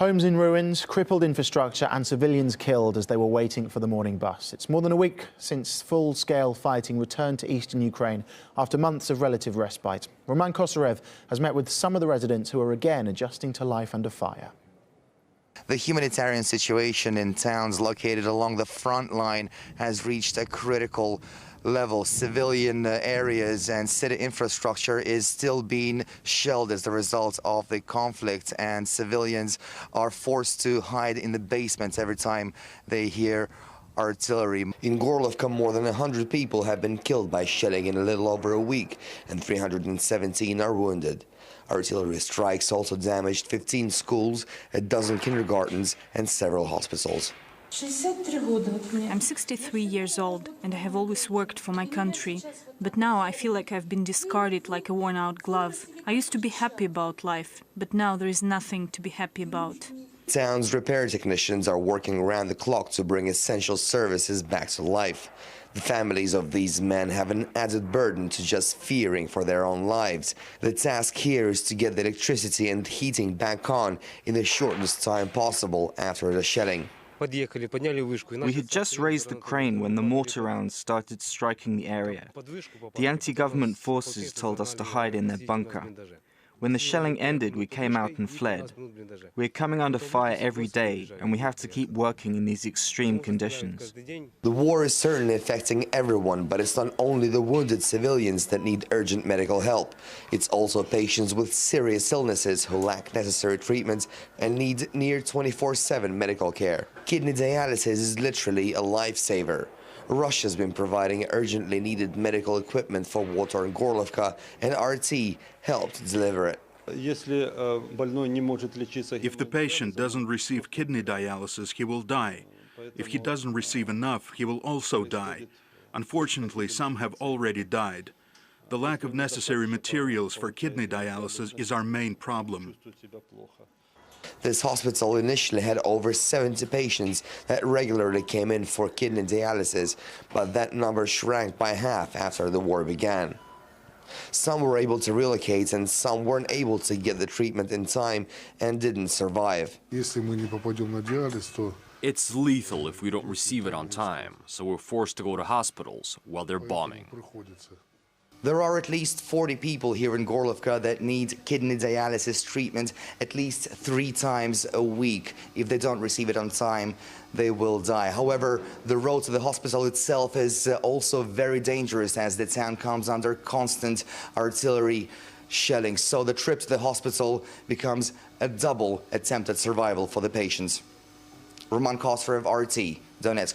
Homes in ruins, crippled infrastructure and civilians killed as they were waiting for the morning bus. It's more than a week since full-scale fighting returned to eastern Ukraine after months of relative respite. Roman Kosarev has met with some of the residents who are again adjusting to life under fire. The humanitarian situation in towns located along the front line has reached a critical level. Civilian areas and city infrastructure is still being shelled as the result of the conflict, and civilians are forced to hide in the basements every time they hear artillery. In Gorlovka, more than 100 people have been killed by shelling in a little over a week, and 317 are wounded. Artillery strikes also damaged 15 schools, a dozen kindergartens and several hospitals. I'm 63 years old and I have always worked for my country, but now I feel like I've been discarded like a worn-out glove. I used to be happy about life, but now there is nothing to be happy about. Town's repair technicians are working around the clock to bring essential services back to life. The families of these men have an added burden to just fearing for their own lives. The task here is to get the electricity and heating back on in the shortest time possible after the shelling. We had just raised the crane when the mortar rounds started striking the area. The anti-government forces told us to hide in their bunker. When the shelling ended, we came out and fled. We're coming under fire every day, and we have to keep working in these extreme conditions. The war is certainly affecting everyone, but it's not only the wounded civilians that need urgent medical help. It's also patients with serious illnesses who lack necessary treatment and need near 24/7 medical care. Kidney dialysis is literally a lifesaver. Russia's been providing urgently needed medical equipment for water in Gorlovka, and RT helped deliver it. If the patient doesn't receive kidney dialysis, he will die. If he doesn't receive enough, he will also die. Unfortunately, some have already died. The lack of necessary materials for kidney dialysis is our main problem. This hospital initially had over 70 patients that regularly came in for kidney dialysis, but that number shrank by half after the war began. Some were able to relocate and some weren't able to get the treatment in time and didn't survive. It's lethal if we don't receive it on time, so we're forced to go to hospitals while they're bombing. There are at least 40 people here in Gorlovka that need kidney dialysis treatment at least 3 times a week. If they don't receive it on time, they will die. However, the road to the hospital itself is also very dangerous as the town comes under constant artillery shelling. So the trip to the hospital becomes a double attempt at survival for the patients. Roman Kosarev, RT, Donetsk.